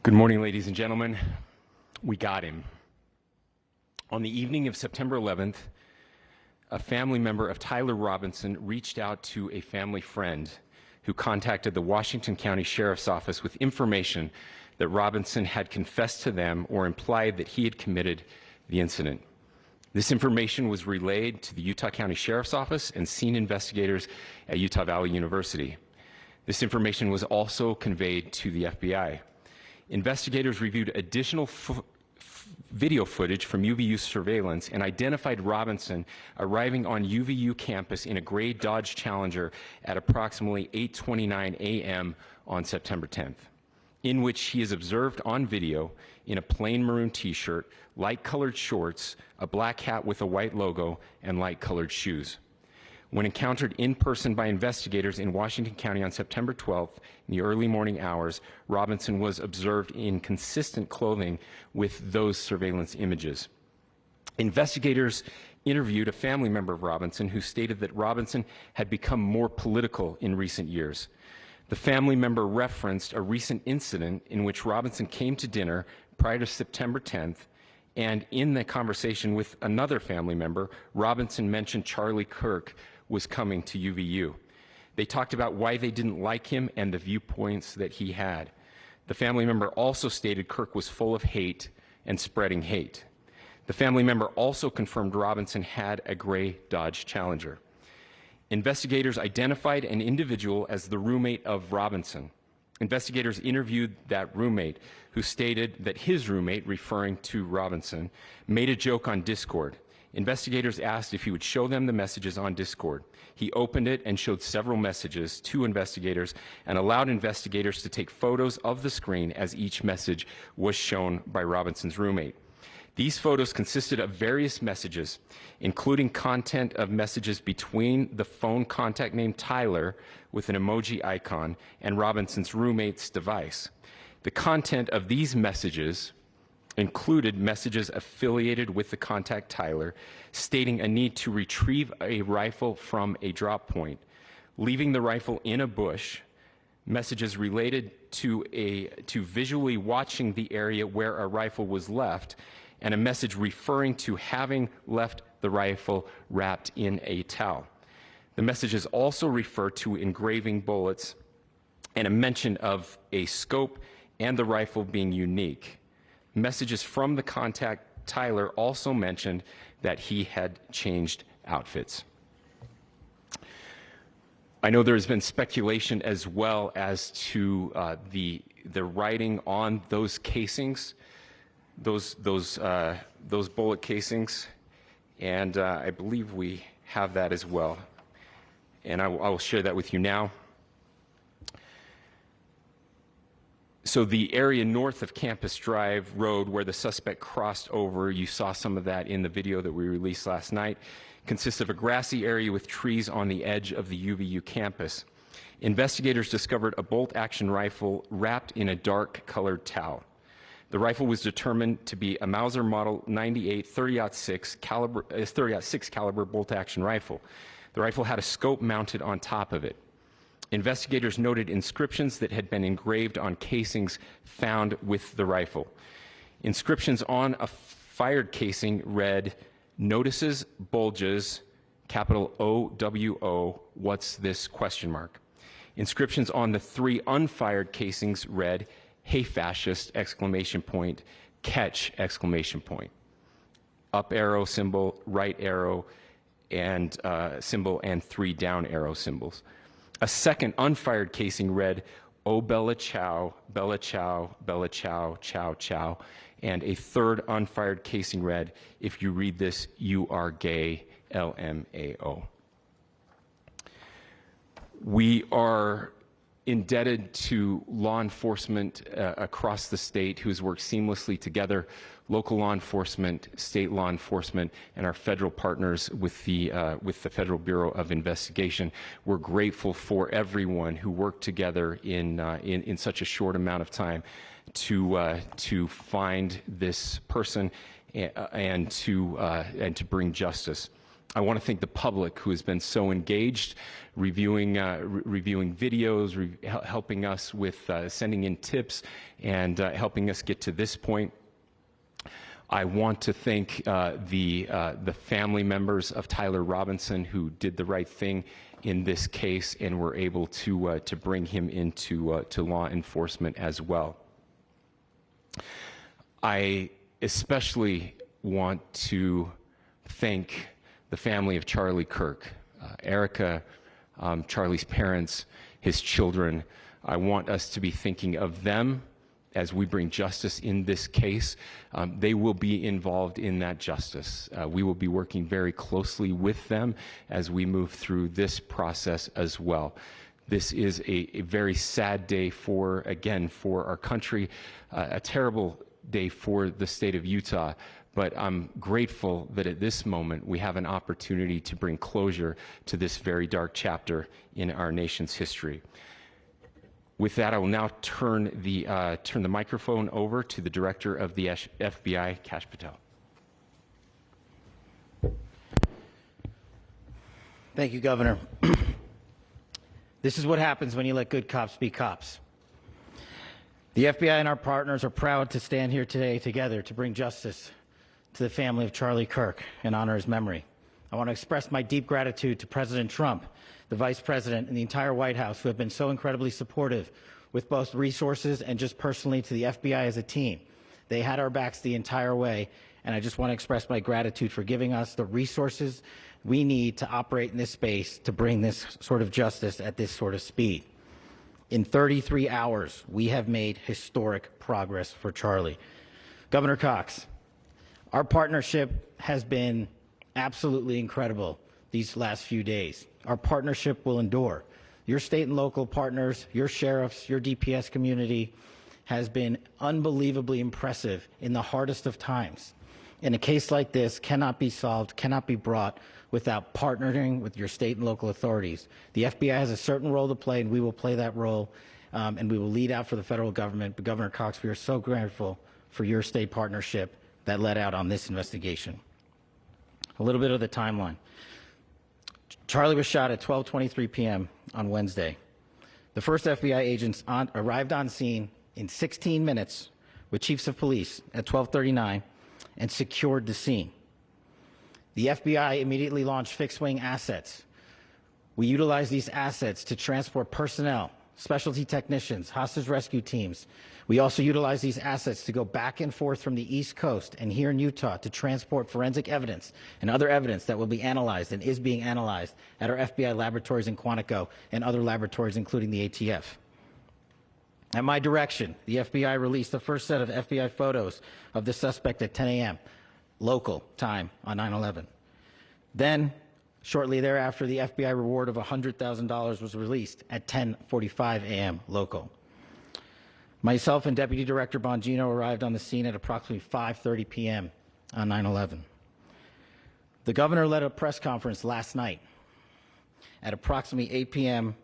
Good morning, ladies and gentlemen. We got him. On the evening of September 11th, a family member of Tyler Robinson reached out to a family friend who contacted the Washington County Sheriff's Office with information that Robinson had confessed to them or implied that he had committed the incident. This information was relayed to the Utah County Sheriff's Office and scene investigators at Utah Valley University. This information was also conveyed to the FBI. Investigators reviewed additional video footage from UVU surveillance and identified Robinson arriving on UVU campus in a gray Dodge Challenger at approximately 8:29 a.m. on September 10th, in which he is observed on video in a plain maroon t-shirt, light-colored shorts, a black hat with a white logo, and light-colored shoes. When encountered in person by investigators in Washington County on September 12th in the early morning hours, Robinson was observed in consistent clothing with those surveillance images. Investigators interviewed a family member of Robinson who stated that Robinson had become more political in recent years. The family member referenced a recent incident in which Robinson came to dinner prior to September 10th, and in the conversation with another family member, Robinson mentioned Charlie Kirk was coming to UVU. They talked about why they didn't like him and the viewpoints that he had. The family member also stated Kirk was full of hate and spreading hate. The family member also confirmed Robinson had a gray Dodge Challenger. Investigators identified an individual as the roommate of Robinson. Investigators interviewed that roommate, who stated that his roommate, referring to Robinson, made a joke on Discord. Investigators asked if he would show them the messages on Discord. He opened it and showed several messages to investigators and allowed investigators to take photos of the screen as each message was shown by Robinson's roommate. These photos consisted of various messages, including content of messages between the phone contact named Tyler with an emoji icon and Robinson's roommate's device. The content of these messages included messages affiliated with the contact Tyler, stating a need to retrieve a rifle from a drop point, leaving the rifle in a bush, messages related to visually watching the area where a rifle was left, and a message referring to having left the rifle wrapped in a towel. The messages also refer to engraving bullets and a mention of a scope and the rifle being unique. Messages from the contact Tyler also mentioned that he had changed outfits. I know there has been speculation as well as to the writing on those casings, those bullet casings, and I believe we have that as well. And I will share that with you now. So the area north of Campus Drive Road where the suspect crossed over, you saw some of that in the video that we released last night, consists of a grassy area with trees on the edge of the UVU campus. Investigators discovered a bolt-action rifle wrapped in a dark-colored towel. The rifle was determined to be a Mauser Model 98 30-06 caliber bolt-action rifle. The rifle had a scope mounted on top of it. Investigators noted inscriptions that had been engraved on casings found with the rifle. Inscriptions on a fired casing read, "Notices bulges, capital OWO, what's this?" question mark. Inscriptions on the three unfired casings read, "Hey fascist!" exclamation point, "Catch!" exclamation point. Up arrow symbol, right arrow and symbol, and three down arrow symbols. A second unfired casing read, "Oh Bella Chow, Bella Chow, Bella Chow, Chow Chow," and a third unfired casing read, "If you read this, you are gay, LMAO." We are indebted to law enforcement across the state who's worked seamlessly together, local law enforcement, state law enforcement, and our federal partners with the Federal Bureau of Investigation. We're grateful for everyone who worked together in such a short amount of time to find this person and to bring justice. I want to thank the public who has been so engaged, reviewing videos, helping us with sending in tips, and helping us get to this point. I want to thank the family members of Tyler Robinson who did the right thing in this case and were able to bring him into to law enforcement as well. I especially want to thank the family of Charlie Kirk, Erica, Charlie's parents, his children. I want us to be thinking of them as we bring justice in this case. They will be involved in that justice. We will be working very closely with them as we move through this process as well. This is a very sad day for our country, a terrible day for the state of Utah. But I'm grateful that at this moment we have an opportunity to bring closure to this very dark chapter in our nation's history. With that, I will now turn the microphone over to the Director of the FBI, Kash Patel. Thank you, Governor. This is what happens when you let good cops be cops. The FBI and our partners are proud to stand here today together to bring justice to the family of Charlie Kirk and honor his memory. I want to express my deep gratitude to President Trump, the Vice President, and the entire White House who have been so incredibly supportive with both resources and just personally to the FBI as a team. They had our backs the entire way, and I just want to express my gratitude for giving us the resources we need to operate in this space to bring this sort of justice at this sort of speed. In 33 hours, we have made historic progress for Charlie. Governor Cox, our partnership has been absolutely incredible these last few days. Our partnership will endure. Your state and local partners, your sheriffs, your DPS community has been unbelievably impressive in the hardest of times. And a case like this cannot be solved, cannot be brought without partnering with your state and local authorities. The FBI has a certain role to play, and we will play that role, and we will lead out for the federal government. But Governor Cox, we are so grateful for your state partnership that led out on this investigation. A little bit of the timeline. Charlie was shot at 12:23 p.m. on Wednesday. The first FBI agents arrived on scene in 16 minutes with chiefs of police at 12:39 and secured the scene. The FBI immediately launched fixed-wing assets. We utilized these assets to transport personnel, specialty technicians, hostage rescue teams. We also utilize these assets to go back and forth from the East Coast and here in Utah to transport forensic evidence and other evidence that will be analyzed and is being analyzed at our FBI laboratories in Quantico and other laboratories, including the ATF. At my direction, the FBI released the first set of FBI photos of the suspect at 10 a.m. local time on 9/11. Then, shortly thereafter, the FBI reward of $100,000 was released at 10:45 a.m. local. Myself and Deputy Director Bongino arrived on the scene at approximately 5:30 p.m. on 9/11. The governor led a press conference last night at approximately 8 p.m.,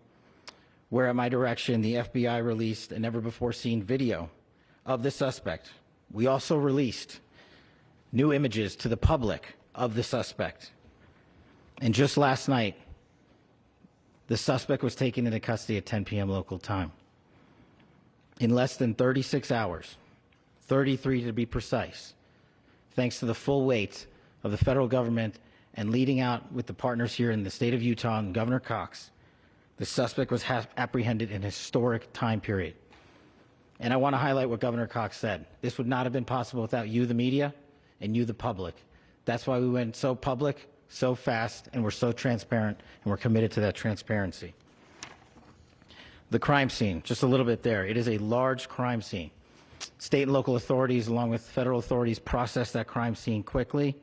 where at my direction, the FBI released a never-before-seen video of the suspect. We also released new images to the public of the suspect. And just last night, the suspect was taken into custody at 10 p.m. local time. In less than 36 hours, 33 to be precise, thanks to the full weight of the federal government and leading out with the partners here in the state of Utah and Governor Cox, the suspect was apprehended in a historic time period. And I want to highlight what Governor Cox said. This would not have been possible without you, the media, and you, the public. That's why we went so public, so fast, and we're so transparent, and we're committed to that transparency. The crime scene, just a little bit there. It is a large crime scene. State and local authorities, along with federal authorities, processed that crime scene quickly.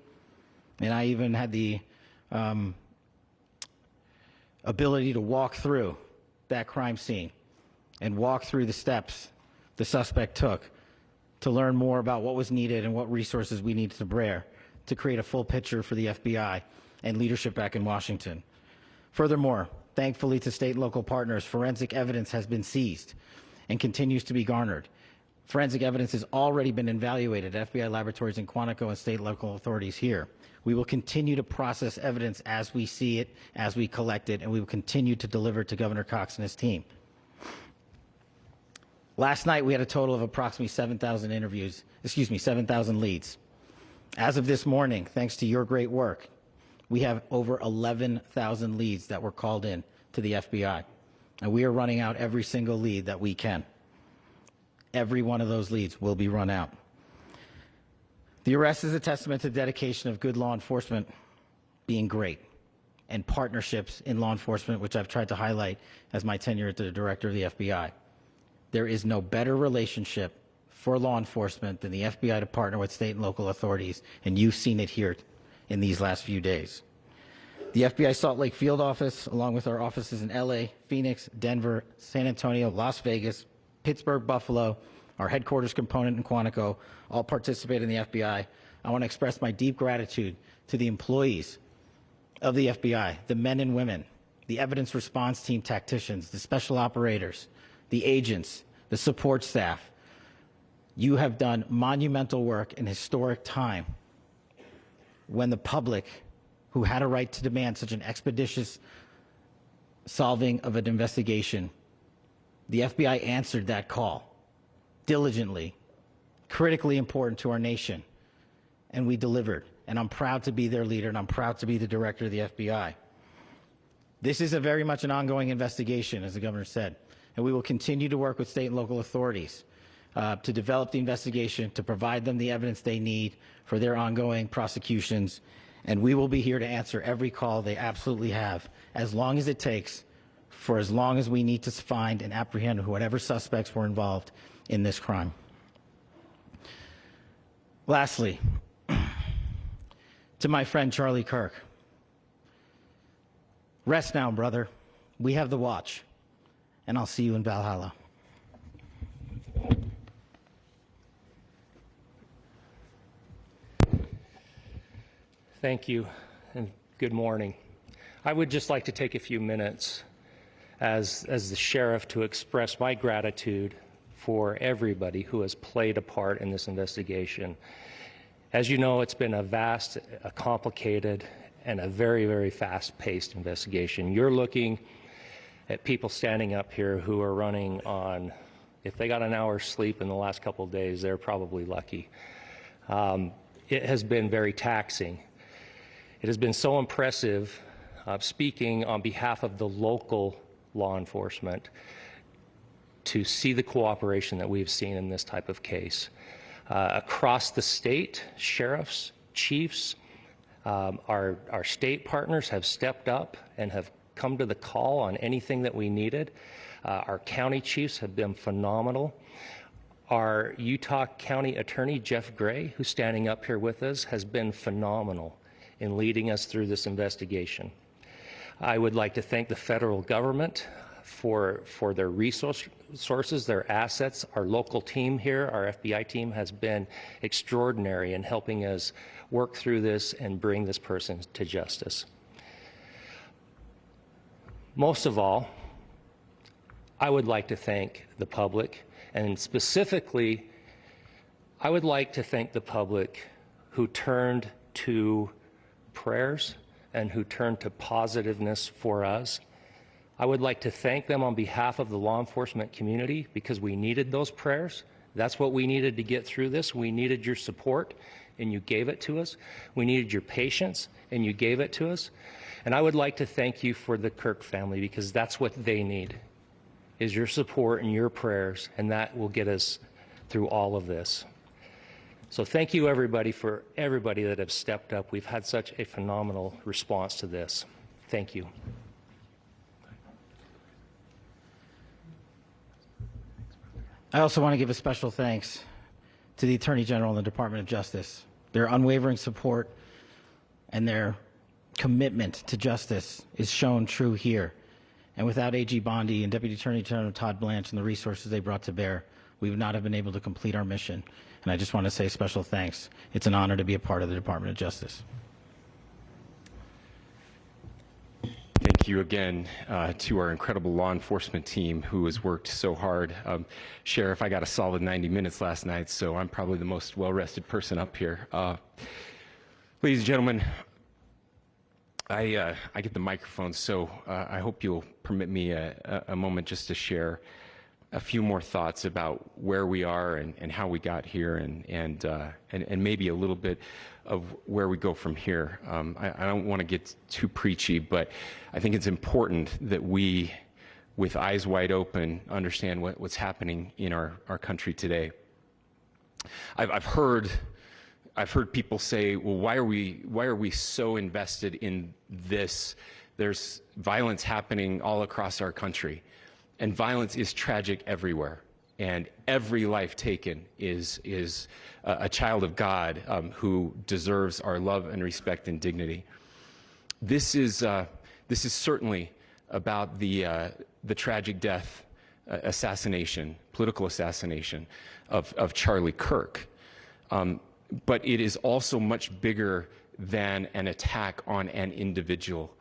And I even had the ability to walk through that crime scene and walk through the steps the suspect took to learn more about what was needed and what resources we needed to bear to create a full picture for the FBI and leadership back in Washington. Furthermore, thankfully to state and local partners, forensic evidence has been seized and continues to be garnered. Forensic evidence has already been evaluated at FBI laboratories in Quantico and state and local authorities here. We will continue to process evidence as we see it, as we collect it, and we will continue to deliver to Governor Cox and his team. Last night, we had a total of approximately 7,000 leads. As of this morning, thanks to your great work, we have over 11,000 leads that were called in to the FBI. And we are running out every single lead that we can. Every one of those leads will be run out. The arrest is a testament to the dedication of good law enforcement being great and partnerships in law enforcement, which I've tried to highlight as my tenure as the director of the FBI. There is no better relationship for law enforcement than the FBI to partner with state and local authorities, and you've seen it here in these last few days. The FBI Salt Lake field office, along with our offices in LA, Phoenix, Denver, San Antonio, Las Vegas, Pittsburgh, Buffalo, our headquarters component in Quantico, all participate in the FBI. I want to express my deep gratitude to the employees of the FBI, the men and women, the evidence response team tacticians, the special operators, the agents, the support staff. You have done monumental work in historic time when the public, who had a right to demand such an expeditious solving of an investigation, the FBI answered that call diligently, critically important to our nation, and we delivered. And I'm proud to be their leader, and I'm proud to be the director of the FBI. This is very much an ongoing investigation, as the governor said, and we will continue to work with state and local authorities to develop the investigation, to provide them the evidence they need for their ongoing prosecutions, and we will be here to answer every call they absolutely have, as long as it takes, for as long as we need to find and apprehend whatever suspects were involved in this crime. Lastly, to my friend Charlie Kirk, rest now, brother. We have the watch, and I'll see you in Valhalla. Thank you, and good morning. I would just like to take a few minutes as the sheriff to express my gratitude for everybody who has played a part in this investigation. As you know, it's been a vast, a complicated, and a very, very fast-paced investigation. You're looking at people standing up here who are running on, if they got an hour's sleep in the last couple of days, they're probably lucky. It has been very taxing. It has been so impressive, speaking on behalf of the local law enforcement, to see the cooperation that we've seen in this type of case. Across the state, sheriffs, chiefs, our state partners have stepped up and have come to the call on anything that we needed. Our county chiefs have been phenomenal. Our Utah County Attorney, Jeff Gray, who's standing up here with us, has been phenomenal in leading us through this investigation. I would like to thank the federal government for their resources, their assets. Our local team here, our FBI team, has been extraordinary in helping us work through this and bring this person to justice. Most of all, I would like to thank the public, and specifically, I would like to thank the public who turned to prayers and who turned to positiveness for us. I would like to thank them on behalf of the law enforcement community, because we needed those prayers. That's what we needed to get through this. We needed your support, and you gave it to us. We needed your patience, and you gave it to us. And I would like to thank you for the Kirk family, because that's what they need, is your support and your prayers, and that will get us through all of this. So thank you, everybody, for everybody that have stepped up. We've had such a phenomenal response to this. Thank you. I also want to give a special thanks to the Attorney General and the Department of Justice. Their unwavering support and their commitment to justice is shown true here. And without AG Bondi and Deputy Attorney General Todd Blanche and the resources they brought to bear, we would not have been able to complete our mission. And I just want to say special thanks. It's an honor to be a part of the Department of Justice. Thank you. thank you again to our incredible law enforcement team who has worked so hard. Sheriff, I got a solid 90 minutes last night, so I'm probably the most well-rested person up here. Ladies and gentlemen, I get the microphone, so I hope you'll permit me a moment just to share a few more thoughts about where we are and how we got here, and maybe a little bit of where we go from here. I don't want to get too preachy, but I think it's important that we, with eyes wide open, understand what's happening in our country today. I've heard people say, well, why are we so invested in this? There's violence happening all across our country, and violence is tragic everywhere. And every life taken is a child of God who deserves our love and respect and dignity. This is certainly about the tragic death, political assassination of Charlie Kirk. But it is also much bigger than an attack on an individual.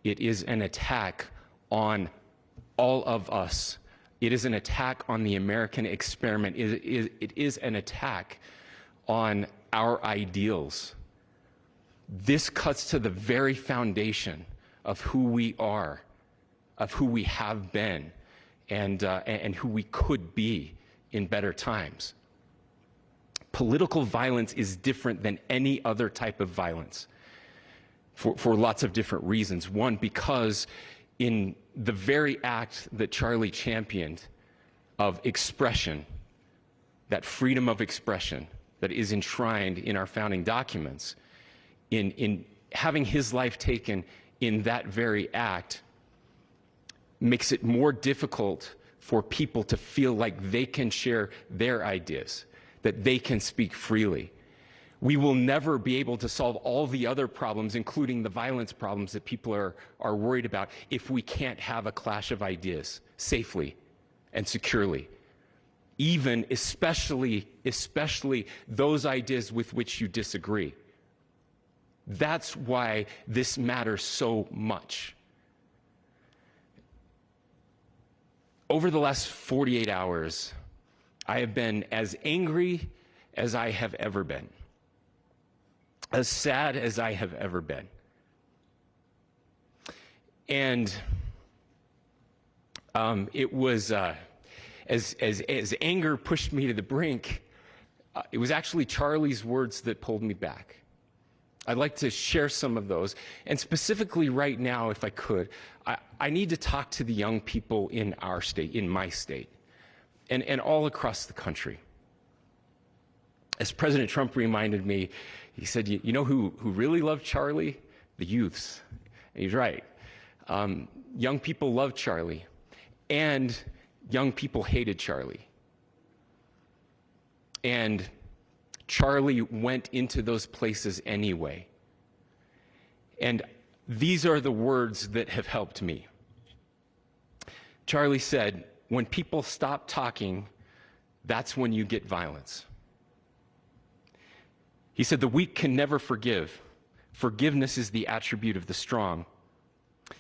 It is an attack on all of us. It is an attack on the American experiment. It is an attack on our ideals. This cuts to the very foundation of who we are, of who we have been, and who we could be in better times. Political violence is different than any other type of violence for lots of different reasons. One, because in the very act that Charlie championed of expression, that freedom of expression that is enshrined in our founding documents, in having his life taken in that very act, makes it more difficult for people to feel like they can share their ideas, that they can speak freely. We will never be able to solve all the other problems, including the violence problems that people are worried about, if we can't have a clash of ideas safely and securely. Especially those ideas with which you disagree. That's why this matters so much. Over the last 48 hours, I have been as angry as I have ever been, as sad as I have ever been. And it was, as anger pushed me to the brink, it was actually Charlie's words that pulled me back. I'd like to share some of those. And specifically right now, if I could, I need to talk to the young people in our state, in my state, and all across the country. As President Trump reminded me, he said, you know who really loved Charlie? The youths. And he's right. Young people loved Charlie, and young people hated Charlie. And Charlie went into those places anyway. And these are the words that have helped me. Charlie said, when people stop talking, that's when you get violence. He said, the weak can never forgive. Forgiveness is the attribute of the strong.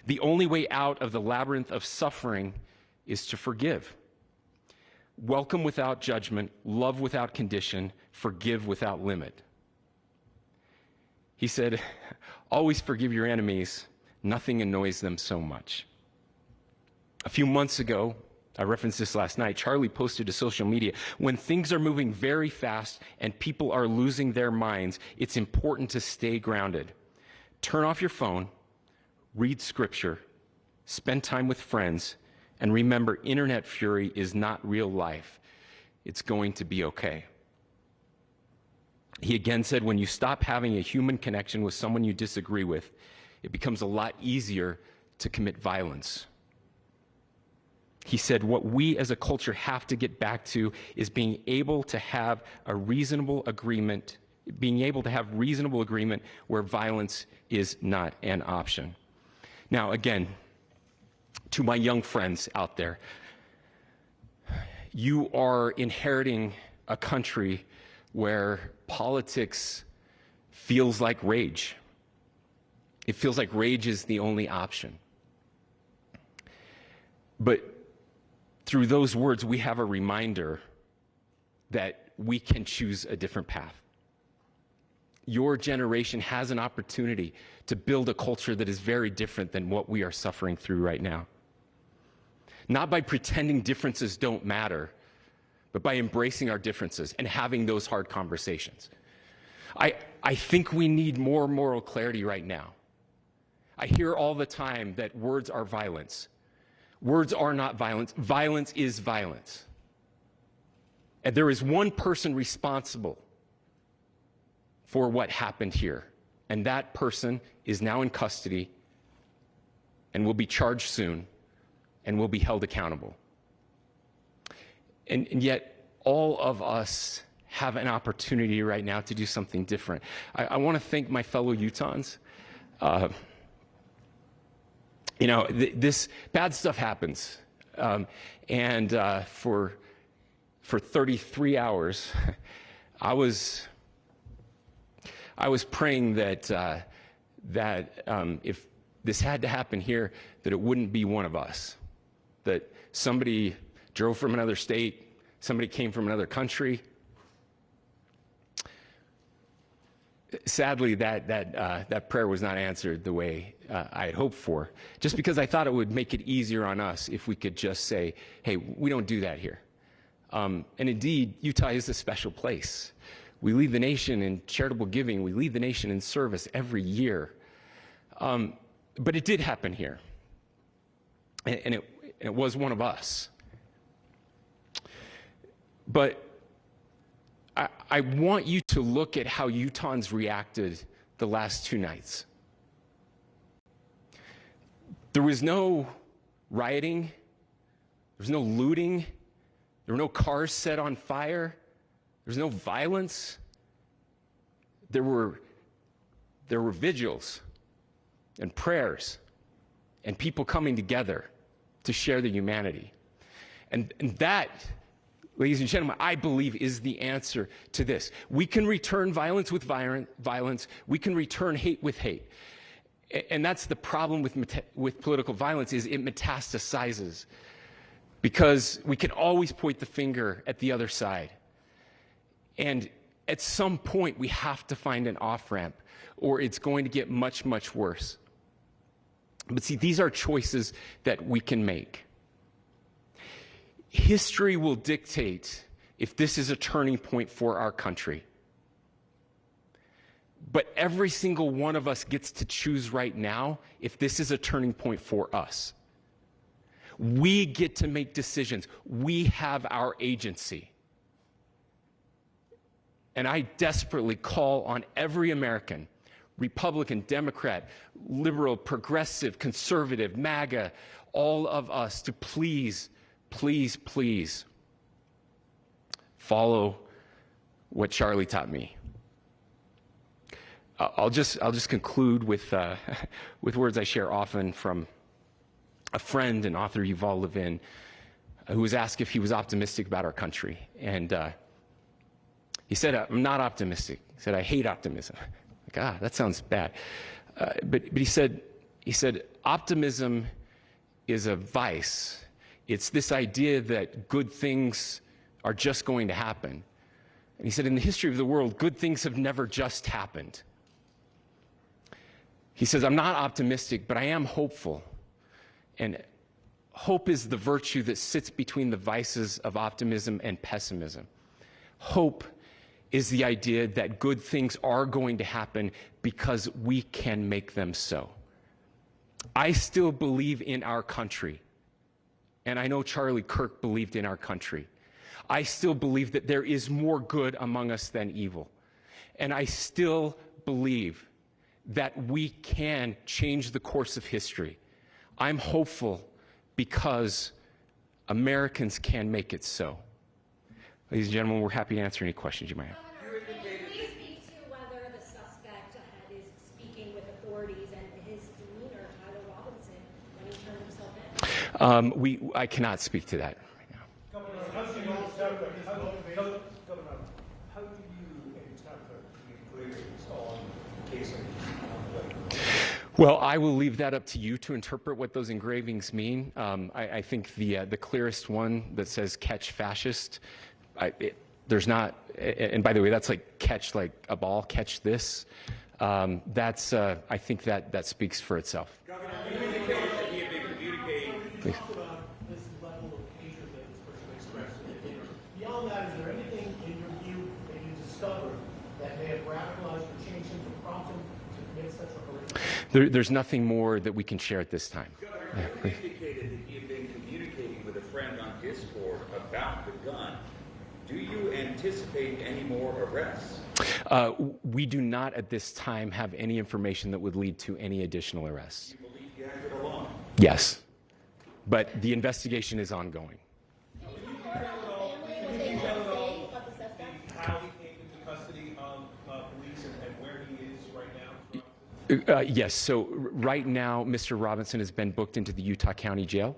The only way out of the labyrinth of suffering is to forgive. Welcome without judgment, love without condition, forgive without limit. He said, always forgive your enemies. Nothing annoys them so much. A few months ago, I referenced this last night, Charlie posted to social media, when things are moving very fast and people are losing their minds, it's important to stay grounded. Turn off your phone, read scripture, spend time with friends, and remember, internet fury is not real life. It's going to be okay. He again said, when you stop having a human connection with someone you disagree with, it becomes a lot easier to commit violence. He said, what we as a culture have to get back to is being able to have a reasonable agreement, where violence is not an option. Now, again, to my young friends out there, you are inheriting a country where politics feels like rage. It feels like rage is the only option. But through those words, we have a reminder that we can choose a different path. Your generation has an opportunity to build a culture that is very different than what we are suffering through right now. Not by pretending differences don't matter, but by embracing our differences and having those hard conversations. I think we need more moral clarity right now. I hear all the time that words are violence. Words are not violence. Violence is violence. And there is one person responsible for what happened here. And that person is now in custody and will be charged soon and will be held accountable. And yet, all of us have an opportunity right now to do something different. I want to thank my fellow Utahns. This bad stuff happens. For 33 hours, I was praying that if this had to happen here, that it wouldn't be one of us. That somebody drove from another state, somebody came from another country. Sadly, that prayer was not answered the way I had hoped for, just because I thought it would make it easier on us if we could just say, hey, we don't do that here. And indeed, Utah is a special place. We lead the nation in charitable giving. We lead the nation in service every year. But it did happen here. And it was one of us. But I want you to look at how Utahns reacted the last 2 nights. There was no rioting. There was no looting. There were no cars set on fire. There was no violence. There were vigils and prayers and people coming together to share the humanity. And that, ladies and gentlemen, I believe is the answer to this. We can return violence with violence. We can return hate with hate. And that's the problem with political violence, is it metastasizes. Because we can always point the finger at the other side. And at some point, we have to find an off-ramp, or it's going to get much, much worse. But see, these are choices that we can make. History will dictate if this is a turning point for our country. But every single one of us gets to choose right now if this is a turning point for us. We get to make decisions. We have our agency. And I desperately call on every American, Republican, Democrat, liberal, progressive, conservative, MAGA, all of us to please, please, please follow what Charlie taught me. I'll just conclude with words I share often from a friend and author, Yuval Levin, who was asked if he was optimistic about our country. And he said, I'm not optimistic. He said, I hate optimism. Like, that sounds bad. But he said, optimism is a vice. It's this idea that good things are just going to happen. And he said, in the history of the world, good things have never just happened. He says, I'm not optimistic, but I am hopeful. And hope is the virtue that sits between the vices of optimism and pessimism. Hope is the idea that good things are going to happen because we can make them so. I still believe in our country. And I know Charlie Kirk believed in our country. I still believe that there is more good among us than evil. And I still believe that we can change the course of history. I'm hopeful because Americans can make it so. Ladies and gentlemen, we're happy to answer any questions you might have. Governor, please speak to whether the suspect is speaking with authorities and his demeanor, Tyler Robinson, when he turned himself in? I cannot speak to that right now. Governor, how do you interpret the inclusions on casing? Well, I will leave that up to you to interpret what those engravings mean. I think the clearest one that says "catch fascist," there's not, and by the way, that's like catch like a ball, catch this. That's I think that speaks for itself. Governor, you indicated that he had been communicating. Please. Talk about this level of hatred that this person expressed. Beyond that, is there anything in your view that you discovered that may have radicalized or changed him to prompt him to commit such a horrific? There's nothing more that we can share at this time. Governor, you indicated that he had been communicating with a friend on Discord about the gun. Do you anticipate any more arrests? We do not at this time have any information that would lead to any additional arrests. Do you believe he acted alone? Yes, but the investigation is ongoing. How he came into custody of police and where he is right now? Yes, so right now, Mr. Robinson has been booked into the Utah County Jail.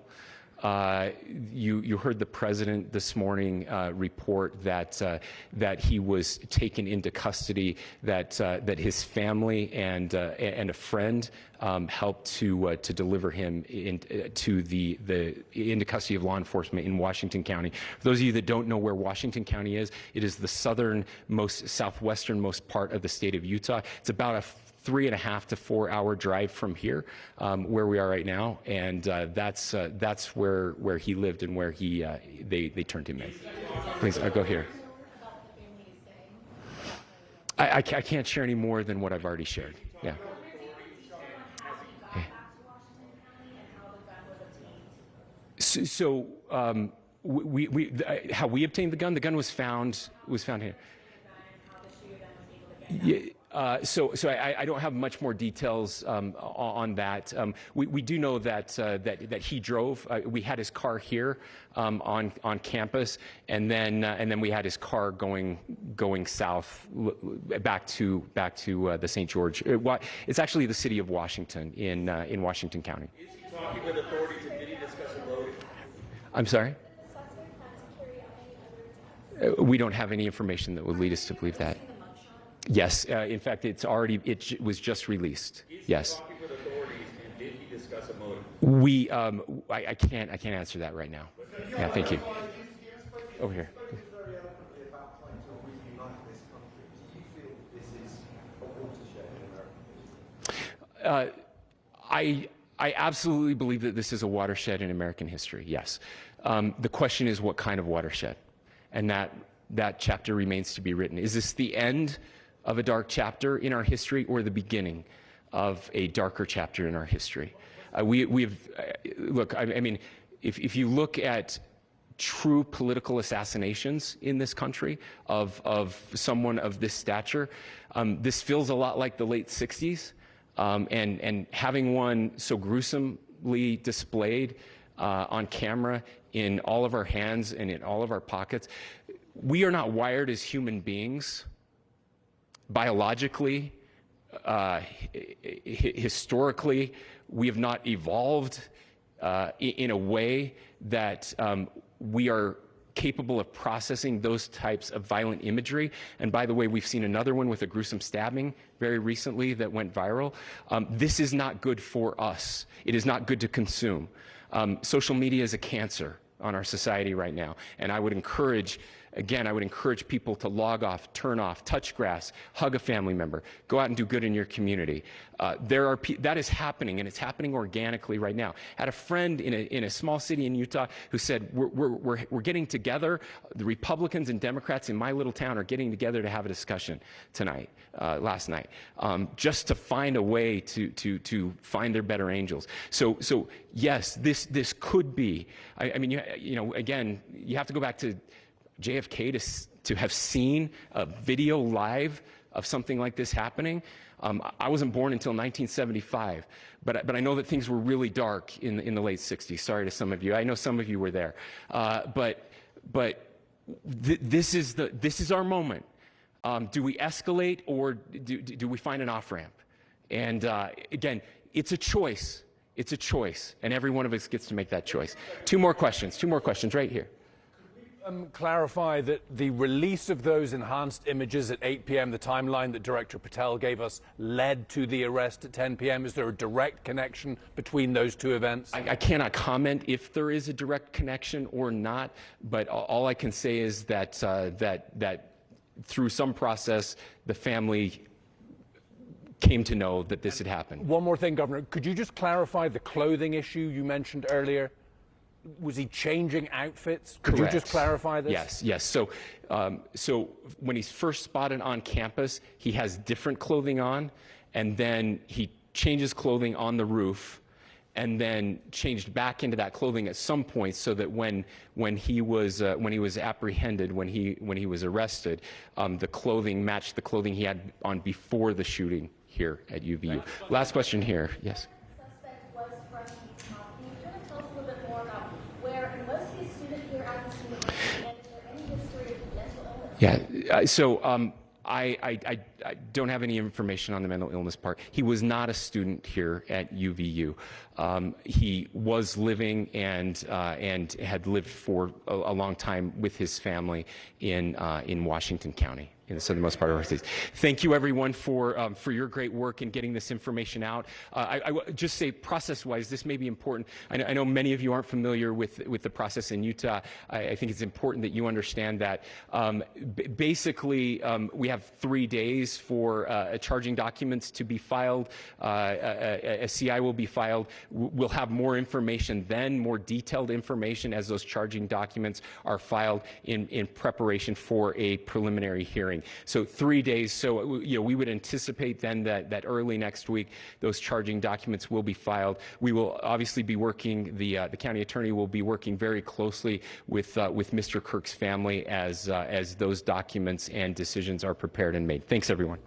You heard the president this morning report that he was taken into custody, that his family and a friend helped to deliver him into custody of law enforcement in Washington County. For those of you that don't know where Washington County is, it is the southwesternmost part of the state of Utah. It's about a 3.5 to 4 hour drive from here, where we are right now, and that's where he lived and where they turned him in. Please, I'll go here. I can't share any more than what I've already shared. Yeah. So how we obtained the gun? The gun was found here. Yeah, so I don't have much more details on that. We do know that he drove. We had his car here on campus, and then we had his car going south back to the St. George. It's actually the city of Washington in Washington County. Is he talking with authorities and did he discuss a motive? I'm sorry? We don't have any information that would lead us to believe that. Yes, in fact, it was just released. Yes. Talking with authorities and did he discuss a motive? I can't answer that right now. Yeah, thank you. Over here. I absolutely believe that this is a watershed in American history. Yes. The question is, what kind of watershed? And that chapter remains to be written. Is this the end of a dark chapter in our history, or the beginning of a darker chapter in our history? Look, I mean, if you look at true political assassinations in this country of someone of this stature, this feels a lot like the late 60s, and having one so gruesomely displayed on camera in all of our hands and in all of our pockets. We are not wired as human beings biologically, historically. We have not evolved in a way that we are capable of processing those types of violent imagery. And by the way, we've seen another one with a gruesome stabbing very recently that went viral. This is not good for us. It is not good to consume. Social media is a cancer on our society right now. And I would encourage people to log off, turn off, touch grass, hug a family member, go out and do good in your community. That is happening, and it's happening organically right now. I had a friend in a small city in Utah who said, we're getting together, the Republicans and Democrats in my little town are getting together to have a discussion last night, just to find a way to find their better angels. So yes, this could be, I mean, again, you have to go back to JFK to have seen a video live of something like this happening. I wasn't born until 1975, but I know that things were really dark in the late 60s. Sorry to some of you. I know some of you were there. But this is our moment. Do we escalate, or do we find an off-ramp? And again, it's a choice. It's a choice, and every one of us gets to make that choice. Two more questions right here. Could we Clarify that the release of those enhanced images at 8 p.m., the timeline that Director Patel gave us, led to the arrest at 10 p.m. Is there a direct connection between those two events? I cannot comment if there is a direct connection or not, but all I can say is that that through some process, the family came to know that this had happened. One more thing, Governor. Could you just clarify the clothing issue you mentioned earlier? Was he changing outfits? Could Correct. you just clarify this? Yes, yes. So when he's first spotted on campus, he has different clothing on, and then he changes clothing on the roof, and then changed back into that clothing at some point, so that when he was apprehended, when he was arrested, the clothing matched the clothing he had on before the shooting here at UVU. Last question here. Yes. Suspect was from Utah. Can you kind of tell us a little bit more about where, and was he a student here at the student, and is there any history of mental illness? Yeah. So I don't have any information on the mental illness part. He was not a student here at UVU. He was living and had lived for a long time with his family in Washington County, in the southernmost part of our state. Thank you, everyone, for your great work in getting this information out. I would just say, process-wise, this may be important. I know many of you aren't familiar with the process in Utah. I think it's important that you understand that basically we have 3 days for charging documents to be filed. A CI will be filed. We'll have more information then, more detailed information as those charging documents are filed in preparation for a preliminary hearing. So 3 days. So we would anticipate then that early next week those charging documents will be filed. We will obviously be working. The county attorney will be working very closely with Mr. Kirk's family as those documents and decisions are prepared and made. Thanks, everyone.